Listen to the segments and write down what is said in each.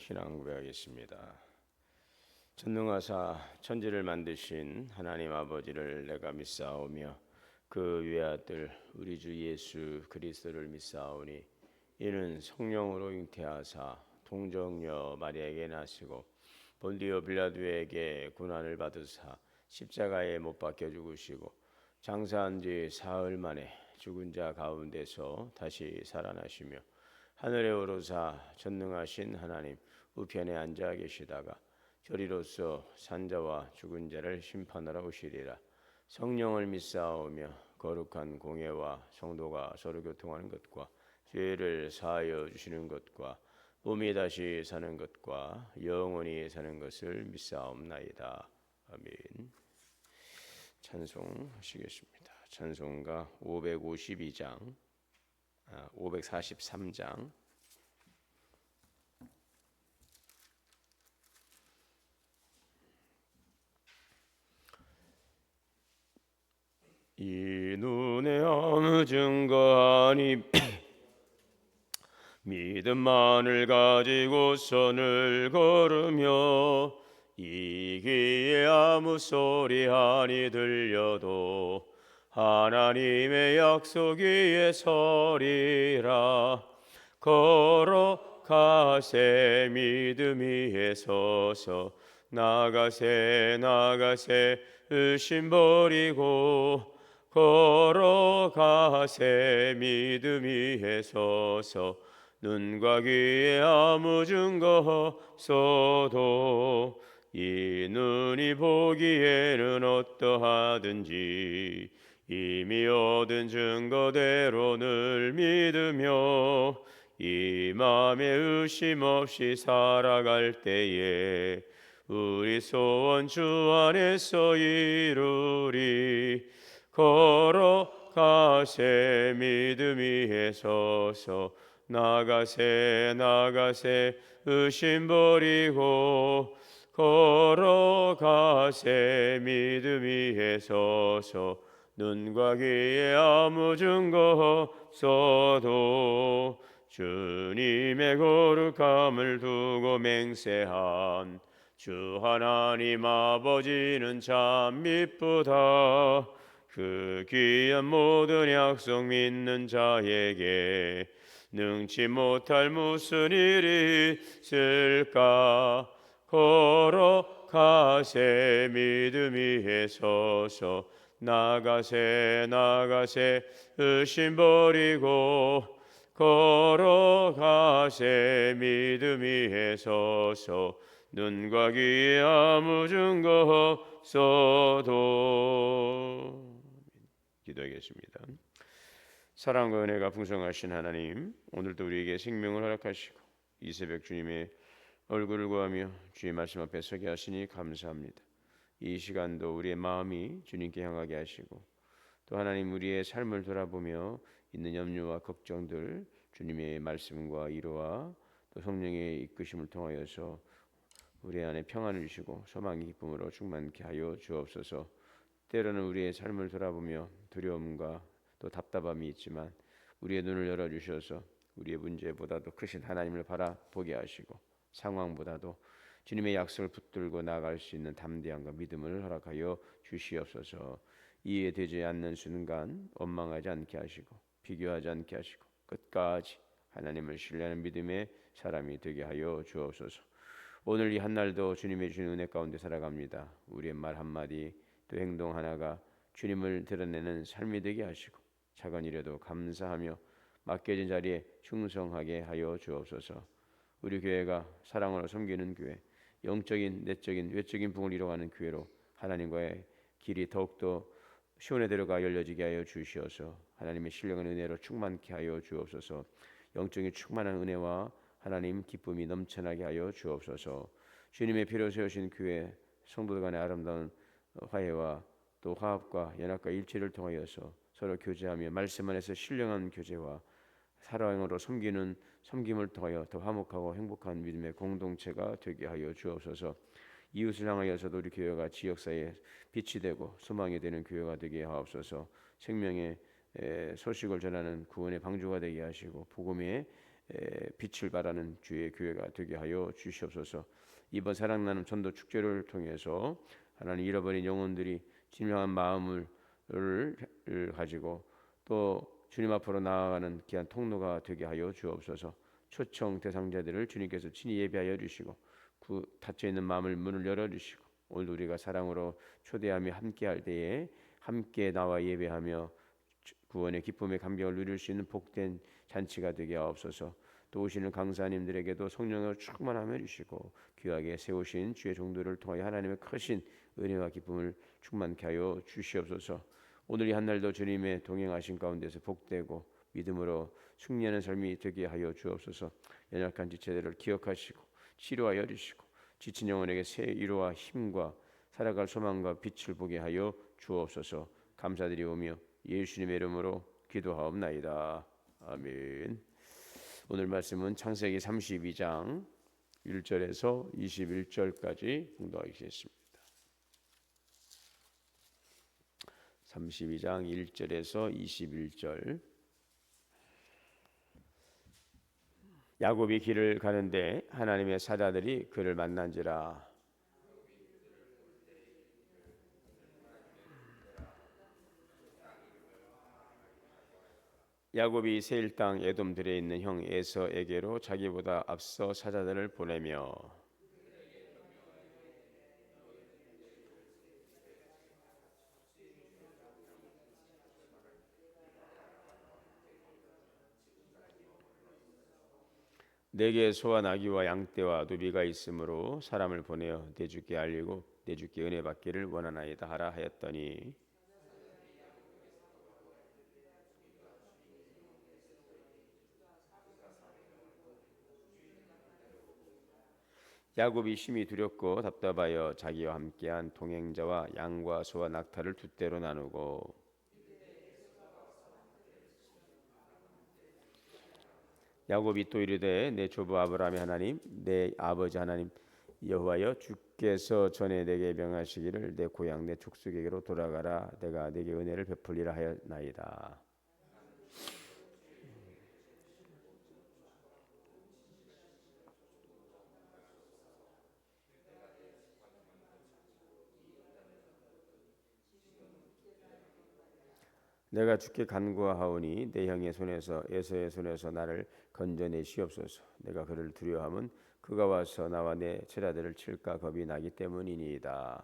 신앙 고백하겠습니다. 전능하사 천지를 만드신 하나님 아버지를 내가 믿사오며 그 외아들 우리 주 예수 그리스도를 믿사오니 이는 성령으로 잉태하사 동정녀 마리아에게 나시고 본디오 빌라도에게 고난을 받으사 십자가에 못 박혀 죽으시고 장사한 지 사흘 만에 죽은 자 가운데서 다시 살아나시며 하늘에 오르사 전능하신 하나님 우편에 앉아 계시다가 저리로서 산자와 죽은 자를 심판하러 오시리라. 성령을 믿사오며 거룩한 공예와 성도가 서로 교통하는 것과 죄를 사하여 주시는 것과 몸이 다시 사는 것과 영원히 사는 것을 믿사옵나이다. 아멘. 찬송하시겠습니다. 찬송가 552장 543장 이 눈에 아무 증거 아니 믿음만을 가지고 선을 걸으며 이 귀에 아무 소리 아니 들려도 하나님의 약속 위에 서리라. 걸어가세 믿음 위에 서서 나가세 의심 버리고 걸어가세 믿음 위에 서서 눈과 귀에 아무 증거 없어도 이 눈이 보기에는 어떠하든지 이미 얻은 증거대로 늘 믿으며 이 맘에 의심 없이 살아갈 때에 우리 소원 주 안에서 이루리. 걸어가세 믿음 위에 서서 나가세 의심 버리고 걸어가세 믿음 위에 서서 눈과 귀에 아무 증거 없어도 주님의 거룩함을 두고 맹세한 주 하나님 아버지는 참 미쁘다. 그 귀한 모든 약속 믿는 자에게 능치 못할 무슨 일이 있을까. 걸어가세 믿음 위에 서서 나가세 의심 버리고 걸어가세 믿음 위에 서서 눈과 귀에 아무 증거 없어도. 기도하겠습니다. 사랑과 은혜가 풍성하신 하나님, 오늘도 우리에게 생명을 허락하시고 이 새벽 주님의 얼굴을 구하며 주의 말씀 앞에 서게 하시니 감사합니다. 이 시간도 우리의 마음이 주님께 향하게 하시고 또 하나님 우리의 삶을 돌아보며 있는 염려와 걱정들 주님의 말씀과 위로와 또 성령의 이끄심을 통하여서 우리 안에 평안을 주시고 소망의 기쁨으로 충만케 하여 주옵소서. 때로는 우리의 삶을 돌아보며 두려움과 또 답답함이 있지만 우리의 눈을 열어주셔서 우리의 문제보다도 크신 하나님을 바라보게 하시고 상황보다도 주님의 약속을 붙들고 나아갈 수 있는 담대함과 믿음을 허락하여 주시옵소서. 이해되지 않는 순간 원망하지 않게 하시고 비교하지 않게 하시고 끝까지 하나님을 신뢰하는 믿음의 사람이 되게 하여 주옵소서. 오늘 이 한날도 주님의 주신 은혜 가운데 살아갑니다. 우리의 말 한마디 또 행동 하나가 주님을 드러내는 삶이 되게 하시고 작은 일에도 감사하며 맡겨진 자리에 충성하게 하여 주옵소서. 우리 교회가 사랑으로 섬기는 교회, 영적인, 내적인, 외적인 부흥을 이루어가는 교회로 하나님과의 길이 더욱더 시온의 대로가 열려지게 하여 주시어서 하나님의 신령한 은혜로 충만케 하여 주옵소서. 영적인 충만한 은혜와 하나님 기쁨이 넘쳐나게 하여 주옵소서. 주님의 피로 세우신 교회 성도들 간의 아름다운 화해와 또 화합과 연합과 일치를 통하여서 서로 교제하며 말씀 안에서 신령한 교제와 사랑으로 섬기는 섬김을 통하여 더 화목하고 행복한 믿음의 공동체가 되게 하여 주옵소서. 이웃을 향하여서도 우리 교회가 지역사회에 빛이 되고 소망이 되는 교회가 되게 하옵소서. 생명의 소식을 전하는 구원의 방주가 되게 하시고 복음의 빛을 발하는 주의 교회가 되게 하여 주시옵소서. 이번 사랑나눔 전도 축제를 통해서 하나님 잃어버린 영혼들이 진정한 마음을 가지고 또 주님 앞으로 나아가는 귀한 통로가 되게 하여 주옵소서. 초청 대상자들을 주님께서 친히 예배하여 주시고 닫혀 있는 마음을 문을 열어 주시고 오늘 우리가 사랑으로 초대하며 함께할 때에 함께 나와 예배하며 구원의 기쁨의 감격을 누릴 수 있는 복된 잔치가 되게 하옵소서. 또 오시는 강사님들에게도 성령으로 충만하며 주시고 귀하게 세우신 주의 종들을 통하여 하나님의 크신 은혜와 기쁨을 충만케 하여 주시옵소서. 오늘 이 한날도 주님의 동행하신 가운데서 복되고 믿음으로 승리하는 삶이 되게 하여 주옵소서. 연약한 지체들을 기억하시고 치료하여 주시고 지친 영혼에게 새 위로와 힘과 살아갈 소망과 빛을 보게 하여 주옵소서. 감사드리오며 예수님의 이름으로 기도하옵나이다. 아멘. 오늘 말씀은 창세기 32장 1절에서 21절까지 공부하겠습니다. 32장 1절에서 21절. 야곱이 길을 가는데 하나님의 사자들이 그를 만난지라. 야곱이 세일 땅 에돔들에 있는 형 에서에게로 자기보다 앞서 사자들을 보내며 내게 소와 나귀와 양떼와 누비가 있으므로 사람을 보내어 내 주께 알리고 내 주께 은혜 받기를 원하나이다 하라 하였더니 야곱이 심히 두렵고 답답하여 자기와 함께한 동행자와 양과 소와 낙타를 두 떼로 나누고 야곱이 또 이르되 내 조부 아브라함의 하나님 내 아버지 하나님 여호와여 주께서 전에 내게 명하시기를 내 고향 내 족속에게로 돌아가라 내가 내게 은혜를 베풀리라 하였나이다. 내가 주께 간구하오니 내 형의 손에서 에서의 손에서 나를 건져내시옵소서. 내가 그를 두려워함은 그가 와서 나와 내 처자들을 칠까 겁이 나기 때문이니이다.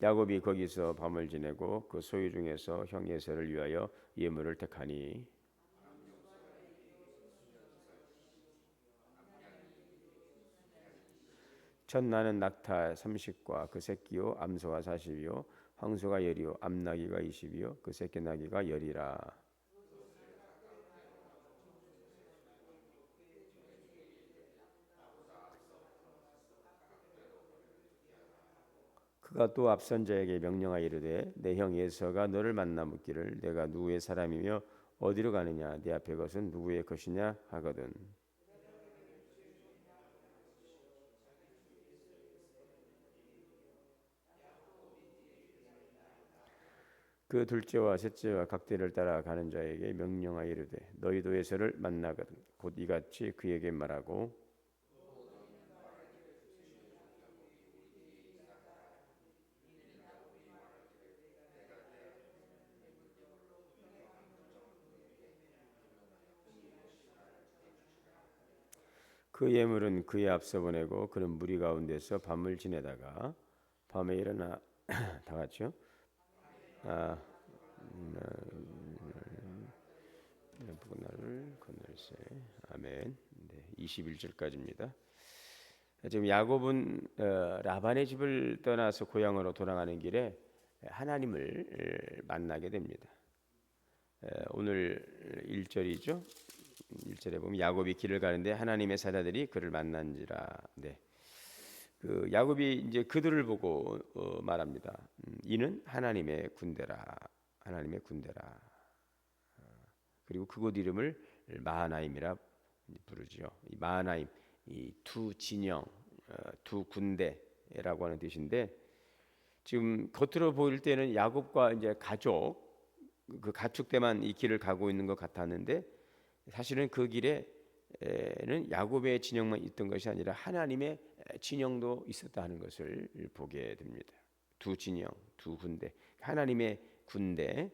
야곱이 거기서 밤을 지내고 그 소유 중에서 형 에서를 위하여 예물을 택하니 첫나는 낙타 30과 그 새끼요 암소가 40이요 황소가 10이요 암나귀가 20이요 그 새끼 나귀가 10이라. 그가 또 앞선 자에게 명령하여 이르되 내 형 에서가 너를 만나 묻기를 내가 누구의 사람이며 어디로 가느냐 내 앞에 것은 누구의 것이냐 하거든. 그 둘째와 셋째와 각대를 따라 가는 자에게 명령하여 이르되 너희도 에서를 만나거든 곧 이같이 그에게 말하고 그 예물은 그의 앞서 보내고 그는 무리 가운데서 밤을 지내다가 밤에 일어나 다 같이요. 아, 나를 건널세. 아멘. 네, 21절까지입니다. 지금 야곱은 라반의 집을 떠나서 고향으로 돌아가는 길에 하나님을 만나게 됩니다. 오늘 1절이죠. 1절에 보면 야곱이 길을 가는데 하나님의 사자들이 그를 만난지라. 네. 그 야곱이 이제 그들을 보고 말합니다. 이는 하나님의 군대라. 하나님의 군대라. 그리고 그곳 이름을 마하나임이라 부르죠. 이 마하나임, 이 두 진영, 두 군대라고 하는 뜻인데 지금 겉으로 보일 때는 야곱과 이제 그 가축 때만 이 길을 가고 있는 것 같았는데 사실은 그 길에는 야곱의 진영만 있던 것이 아니라 하나님의 진영도 있었다는 것을 보게 됩니다. 두 진영, 두 군대, 하나님의 군대.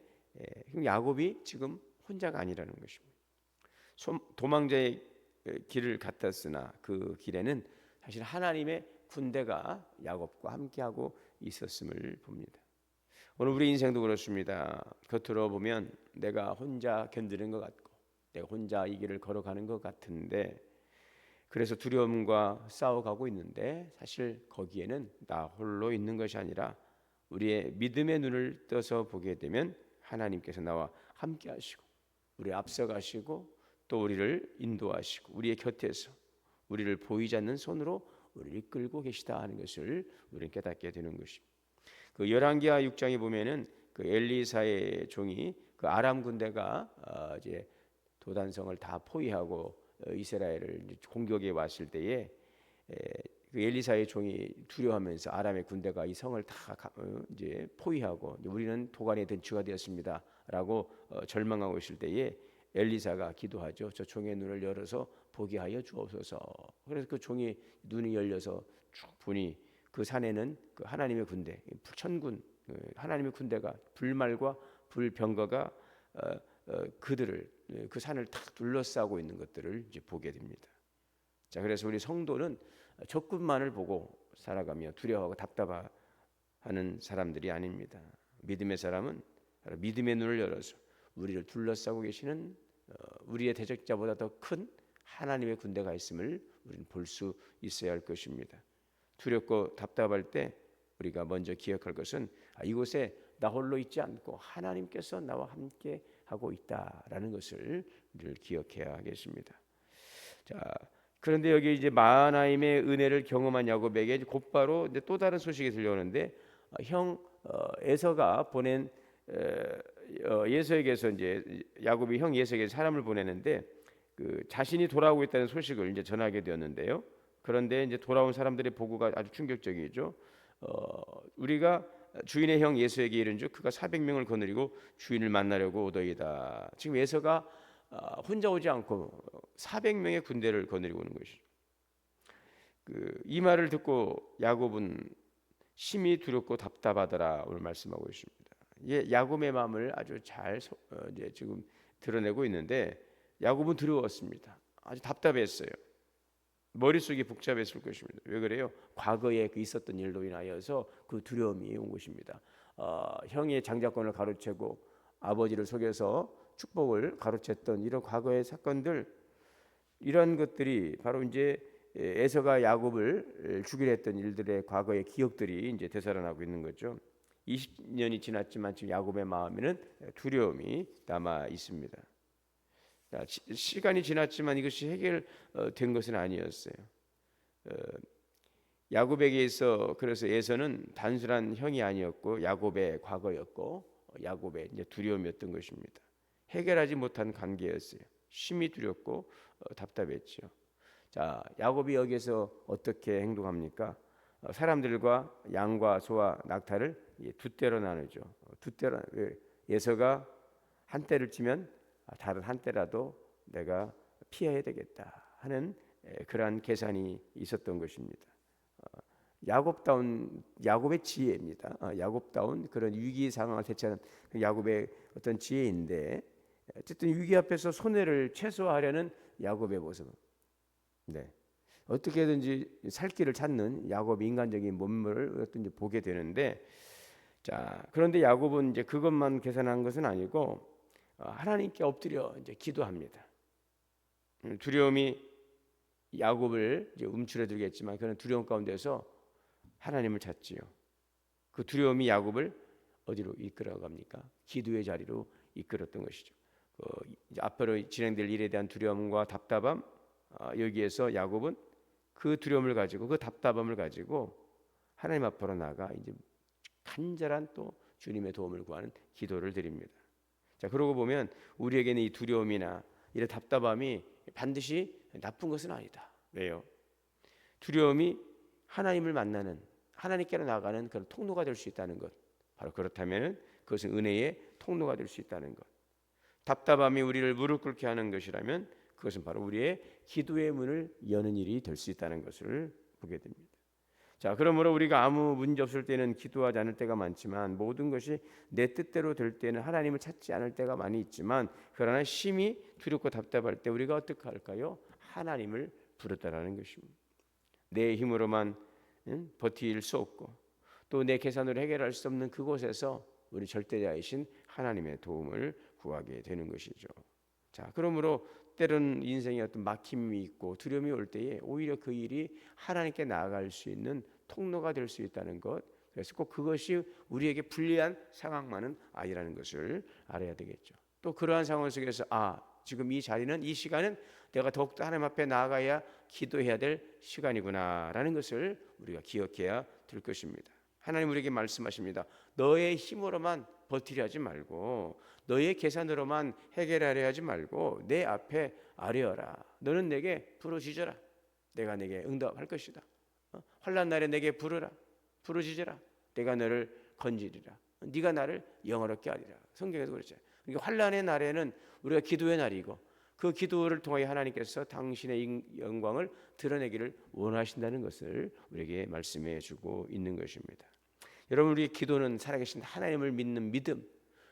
야곱이 지금 혼자가 아니라는 것입니다. 도망자의 길을 갔었으나 그 길에는 사실 하나님의 군대가 야곱과 함께하고 있었음을 봅니다. 오늘 우리 인생도 그렇습니다. 겉으로 보면 내가 혼자 견디는 것 같고 내가 혼자 이 길을 걸어가는 것 같은데 그래서 두려움과 싸워가고 있는데 사실 거기에는 나 홀로 있는 것이 아니라 우리의 믿음의 눈을 떠서 보게 되면 하나님께서 나와 함께 하시고 우리 앞서가시고 또 우리를 인도하시고 우리의 곁에서 우리를 보이지 않는 손으로 우리를 이끌고 계시다 하는 것을 우리는 깨닫게 되는 것입니다. 그 열왕기하 6장에 보면은 그 엘리사의 종이 그 아람 군대가 이제 도단성을 다 포위하고 이스라엘을 공격해 왔을 때에 그 엘리사의 종이 두려워하면서 아람의 군대가 이 성을 다 이제 포위하고 우리는 도관의 든추가 되었습니다라고 절망하고 있을 때에 엘리사가 기도하죠. 저 종의 눈을 열어서 보게 하여 주옵소서. 그래서 그 종이 눈이 열려서 쭉 보니 그 산에는 그 하나님의 군대, 천군, 하나님의 군대가 불말과 불병거가 그들을 그 산을 탁 둘러싸고 있는 것들을 이제 보게 됩니다. 자, 그래서 우리 성도는 적군만을 보고 살아가며 두려워하고 답답하는 사람들이 아닙니다. 믿음의 사람은 믿음의 눈을 열어서 우리를 둘러싸고 계시는 우리의 대적자보다 더 큰 하나님의 군대가 있음을 우리는 볼 수 있어야 할 것입니다. 두렵고 답답할 때 우리가 먼저 기억할 것은 이곳에 나 홀로 있지 않고 하나님께서 나와 함께 하고 있다라는 것을 늘 기억해야 하겠습니다. 자, 그런데 여기 이제 마하나임의 은혜를 경험한 야곱에게 곧바로 이제 또 다른 소식이 들려오는데 형 에서가 보낸 예서에게서 이제 야곱이 형 예서에게 사람을 보내는데 그 자신이 돌아오고 있다는 소식을 이제 전하게 되었는데요. 그런데 이제 돌아온 사람들의 보고가 아주 충격적이죠. 우리가 주인의 형 예서에게 이른즉 그가 400명을 거느리고 주인을 만나려고 오더이다. 지금 예서가 혼자 오지 않고 400명의 군대를 거느리고 오는 것이죠. 이 말을 듣고 야곱은 심히 두렵고 답답하더라 오늘 말씀하고 있습니다. 야곱의 마음을 아주 잘 이제 지금 드러내고 있는데 야곱은 두려웠습니다. 아주 답답했어요. 머릿속이 복잡했을 것입니다. 왜 그래요? 과거에 그 있었던 일로 인하여서 그 두려움이 온 것입니다. 형의 장자권을 가로채고 아버지를 속여서 축복을 가로챘던 이런 과거의 사건들, 이런 것들이 바로 이제 에서가 야곱을 죽이려 했던 일들의 과거의 기억들이 이제 되살아나고 있는 거죠. 20년이 지났지만 지금 야곱의 마음에는 두려움이 남아 있습니다. 시간이 지났지만 이것이 해결된 것은 아니었어요. 야곱에게 있어 그래서 에서는 단순한 형이 아니었고 야곱의 과거였고 야곱의 이제 두려움이었던 것입니다. 해결하지 못한 관계였어요. 심히 두렵고 답답했죠. 자, 야곱이 여기서 어떻게 행동합니까? 사람들과 양과 소와 낙타를 두 떼로 나누죠. 두 떼로 에서가 한 떼를 치면 다른 한 떼라도 내가 피해야 되겠다 하는 그러한 계산이 있었던 것입니다. 야곱의 지혜입니다. 야곱다운 그런 위기 상황을 대처하는 야곱의 어떤 지혜인데 어쨌든 위기 앞에서 손해를 최소화하려는 야곱의 모습. 네. 어떻게든지 살 길을 찾는 야곱의 인간적인 몸물을 어떤지 보게 되는데, 자, 그런데 야곱은 이제 그것만 계산한 것은 아니고 하나님께 엎드려 이제 기도합니다. 두려움이 야곱을 이제 움츠러들겠지만 그는 두려움 가운데서 하나님을 찾지요. 그 두려움이 야곱을 어디로 이끌어갑니까? 기도의 자리로 이끌었던 것이죠. 이제 앞으로 진행될 일에 대한 두려움과 답답함, 여기에서 야곱은 그 두려움을 가지고 그 답답함을 가지고 하나님 앞으로 나가 이제 간절한 또 주님의 도움을 구하는 기도를 드립니다. 자, 그러고 보면 우리에게는 이 두려움이나 이런 답답함이 반드시 나쁜 것은 아니다. 왜요? 두려움이 하나님을 만나는 하나님께로 나가는 그런 통로가 될 수 있다는 것. 바로 그렇다면 그것은 은혜의 통로가 될 수 있다는 것. 답답함이 우리를 무릎 꿇게 하는 것이라면 그것은 바로 우리의 기도의 문을 여는 일이 될 수 있다는 것을 보게 됩니다. 자, 그러므로 우리가 아무 문제 없을 때는 기도하지 않을 때가 많지만 모든 것이 내 뜻대로 될 때는 하나님을 찾지 않을 때가 많이 있지만 그러나 심히 두렵고 답답할 때 우리가 어떻게 할까요? 하나님을 부르다라는 것입니다. 내 힘으로만 버틸 수 없고 또 내 계산으로 해결할 수 없는 그곳에서 우리 절대자이신 하나님의 도움을 구하게 되는 것이죠. 자, 그러므로 때로는 인생에 어떤 막힘이 있고 두려움이 올 때에 오히려 그 일이 하나님께 나아갈 수 있는 통로가 될 수 있다는 것. 그래서 꼭 그것이 우리에게 불리한 상황만은 아니라는 것을 알아야 되겠죠. 또 그러한 상황 속에서 지금 이 자리는 이 시간은 내가 더욱더 하나님 앞에 나아가야 기도해야 될 시간이구나라는 것을 우리가 기억해야 될 것입니다. 하나님 우리에게 말씀하십니다. 너의 힘으로만 버티려 하지 말고 너의 계산으로만 해결하려 하지 말고 내 앞에 아뢰어라. 너는 내게 부르짖어라. 내가 내게 응답할 것이다. 환난 날에 내게 부르짖어라. 내가 너를 건지리라. 네가 나를 영화롭게 하리라. 성경에도 그렇죠. 그러니까 환난의 날에는 우리가 기도의 날이고 그 기도를 통하여 하나님께서 당신의 영광을 드러내기를 원하신다는 것을 우리에게 말씀해 주고 있는 것입니다. 여러분, 우리의 기도는 살아계신 하나님을 믿는 믿음,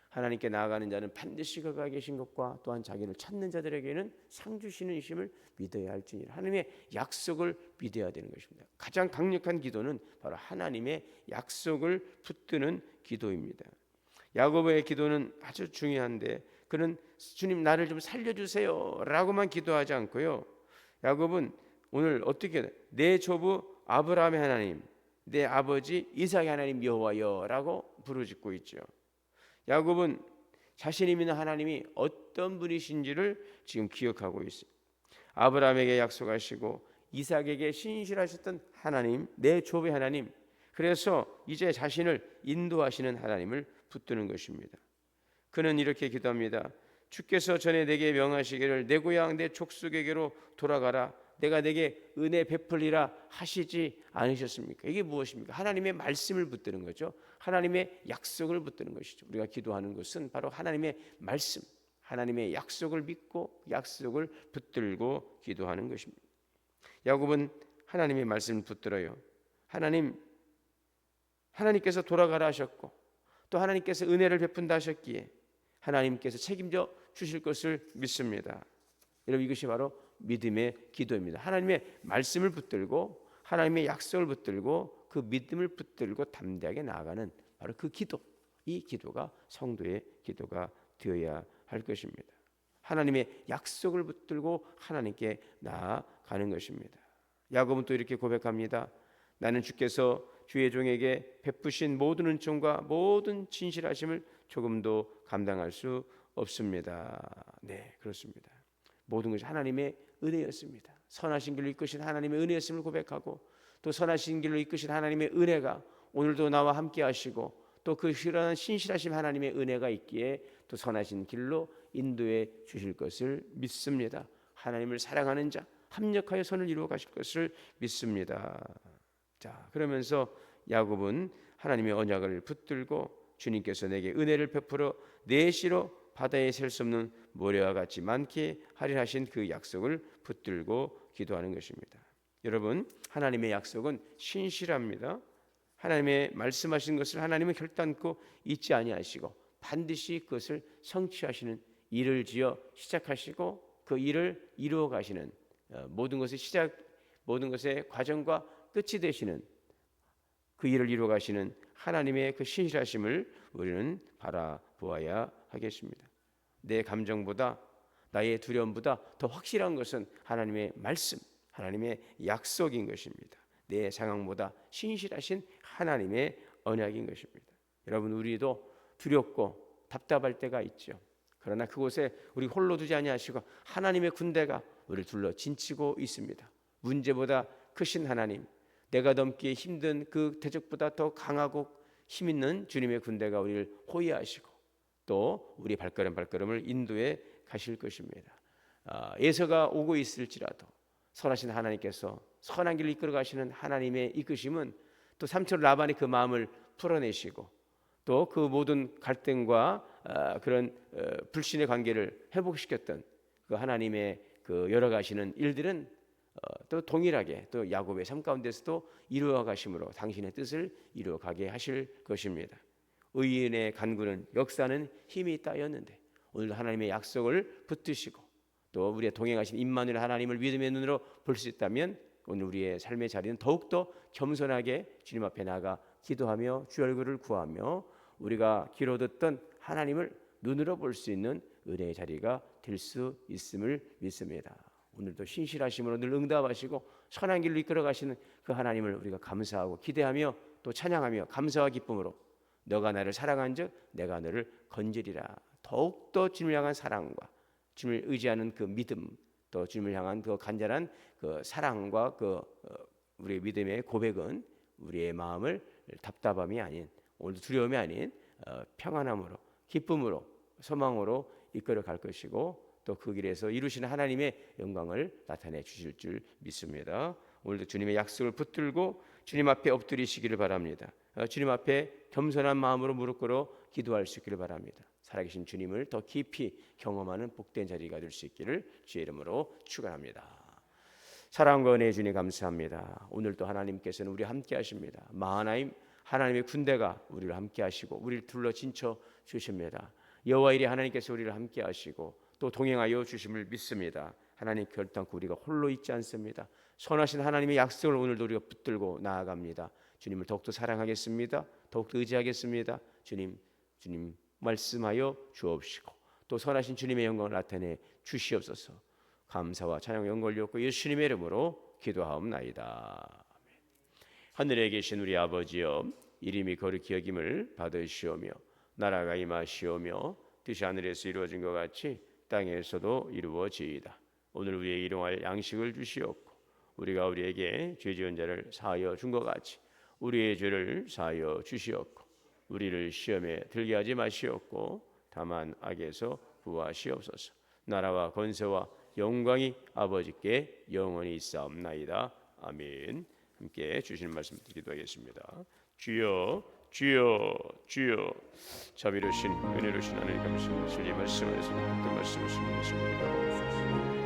하나님께 나아가는 자는 반드시 그가 계신 것과 또한 자기를 찾는 자들에게는 상 주시는 이심을 믿어야 할지니라. 하나님의 약속을 믿어야 되는 것입니다. 가장 강력한 기도는 바로 하나님의 약속을 붙드는 기도입니다. 야고보의 기도는 아주 중요한데 그는 주님 나를 좀 살려주세요 라고만 기도하지 않고요. 야고보는 오늘 어떻게 내 조부 아브라함의 하나님, 내 아버지 이삭의 하나님 여호와여 라고 부르짖고 있죠. 야곱은 자신이 믿는 하나님이 어떤 분이신지를 지금 기억하고 있어요. 아브라함에게 약속하시고 이삭에게 신실하셨던 하나님, 내 조부의 하나님, 그래서 이제 자신을 인도하시는 하나님을 붙드는 것입니다. 그는 이렇게 기도합니다. 주께서 전에 내게 명하시기를 내 고향 내 족속에게로 돌아가라. 내가 내게 은혜 베풀리라 하시지 않으셨습니까? 이게 무엇입니까? 하나님의 말씀을 붙드는 거죠. 하나님의 약속을 붙드는 것이죠. 우리가 기도하는 것은 바로 하나님의 말씀, 하나님의 약속을 믿고 약속을 붙들고 기도하는 것입니다. 야곱은 하나님의 말씀을 붙들어요. 하나님께서 돌아가라 하셨고 또 하나님께서 은혜를 베푼다 하셨기에 하나님께서 책임져 주실 것을 믿습니다. 여러분, 이것이 바로 믿음의 기도입니다. 하나님의 말씀을 붙들고 하나님의 약속을 붙들고 그 믿음을 붙들고 담대하게 나아가는 바로 그 기도, 이 기도가 성도의 기도가 되어야 할 것입니다. 하나님의 약속을 붙들고 하나님께 나아가는 것입니다. 야고보는 또 이렇게 고백합니다. 나는 주께서 주의 종에게 베푸신 모든 은총과 모든 진실하심을 조금도 감당할 수 없습니다. 네, 그렇습니다. 모든 것이 하나님의 은혜였습니다. 선하신 길로 이끄신 하나님의 은혜였음을 고백하고 또 선하신 길로 이끄신 하나님의 은혜가 오늘도 나와 함께 하시고 또 그 신실하신 하나님의 은혜가 있기에 또 선하신 길로 인도해 주실 것을 믿습니다. 하나님을 사랑하는 자 합력하여 선을 이루어 가실 것을 믿습니다. 자, 그러면서 야곱은 하나님의 언약을 붙들고 주님께서 내게 은혜를 베풀어 내 시로 바다에 셀 수 없는 모래와 같이 많게 하리라 하신 그 약속을 붙들고 기도하는 것입니다. 여러분, 하나님의 약속은 신실합니다. 하나님의 말씀하신 것을 하나님은 결단코 잊지 아니하시고 반드시 그것을 성취하시는 일을 지어 시작하시고 그 일을 이루어 가시는 모든 것의 과정과 끝이 되시는 그 일을 이루어 가시는 하나님의 그 신실하심을 우리는 바라보아야 하겠습니다. 내 감정보다 나의 두려움보다 더 확실한 것은 하나님의 말씀, 하나님의 약속인 것입니다. 내 상황보다 신실하신 하나님의 언약인 것입니다. 여러분, 우리도 두렵고 답답할 때가 있죠. 그러나 그곳에 우리 홀로 두지 아니하시고 하나님의 군대가 우리를 둘러 진치고 있습니다. 문제보다 크신 하나님, 내가 넘기 힘든 그 대적보다 더 강하고 힘있는 주님의 군대가 우리를 호위하시고 또 우리 발걸음을 인도해 가실 것입니다. 예서가 오고 있을지라도 선하신 하나님께서 선한 길을 이끌어 가시는 하나님의 이끄심은 또 삼촌 라반이 그 마음을 풀어내시고 또 그 모든 갈등과 그런 불신의 관계를 회복시켰던 그 하나님의 그 여러 가시는 일들은 또 동일하게 또 야곱의 삶 가운데서도 이루어 가심으로 당신의 뜻을 이루어 가게 하실 것입니다. 의인의 간구는 역사는 힘이 있다였는데 오늘 하나님의 약속을 붙드시고 또 우리의 동행하신 임마누엘 하나님을 믿음의 눈으로 볼 수 있다면 오늘 우리의 삶의 자리는 더욱더 겸손하게 주님 앞에 나가 기도하며 주 얼굴을 구하며 우리가 귀로 듣던 하나님을 눈으로 볼 수 있는 은혜의 자리가 될 수 있음을 믿습니다. 오늘도 신실하심으로 늘 응답하시고 선한 길로 이끌어 가시는 그 하나님을 우리가 감사하고 기대하며 또 찬양하며 감사와 기쁨으로 너가 나를 사랑한즉 내가 너를 건지리라. 더욱더 주님을 향한 사랑과 주님을 의지하는 그 믿음 또 주님을 향한 그 간절한 그 사랑과 그 우리의 믿음의 고백은 우리의 마음을 답답함이 아닌 오늘도 두려움이 아닌 평안함으로 기쁨으로 소망으로 이끌어 갈 것이고 또 그 길에서 이루시는 하나님의 영광을 나타내 주실 줄 믿습니다. 오늘도 주님의 약속을 붙들고 주님 앞에 엎드리시기를 바랍니다. 주님 앞에 겸손한 마음으로 무릎 꿇어 기도할 수 있기를 바랍니다. 살아계신 주님을 더 깊이 경험하는 복된 자리가 될 수 있기를 주의 이름으로 축원합니다. 사랑과 은혜의 주님 감사합니다. 오늘도 하나님께서는 우리 함께 하십니다. 마하나임 하나님의 군대가 우리를 함께 하시고 우리를 둘러 진쳐 주십니다. 여호와 이레 하나님께서 우리를 함께 하시고 또 동행하여 주심을 믿습니다. 하나님 결단코 우리가 홀로 있지 않습니다. 선하신 하나님의 약속을 오늘도 우리가 붙들고 나아갑니다. 주님을 더욱더 사랑하겠습니다. 더욱더 의지하겠습니다. 주님 말씀하여 주옵시고 또 선하신 주님의 영광을 나타내 주시옵소서. 감사와 찬양 영광을 얻고 예수님의 이름으로 기도하옵나이다. 하늘에 계신 우리 아버지여 이름이 거룩히 여김을 받으시오며 나라가 임하시오며 뜻이 하늘에서 이루어진 것 같이 땅에서도 이루어지이다. 오늘 우리에게 일용할 양식을 주시옵고 우리가 우리에게 죄 지은 자를 사하여 준 것 같이 우리의 죄를 사하여 주시옵고 우리를 시험에 들게 하지 마시옵고 다만 악에서 구하시옵소서. 나라와 권세와 영광이 아버지께 영원히 있사옵나이다. 아멘. 함께 주시는 말씀 기도하겠습니다. 주여 주여 주여 자비로우신 은혜로우신 하나님 감사합니다. 주님 말씀에서 그 말씀을 순종하시옵소서.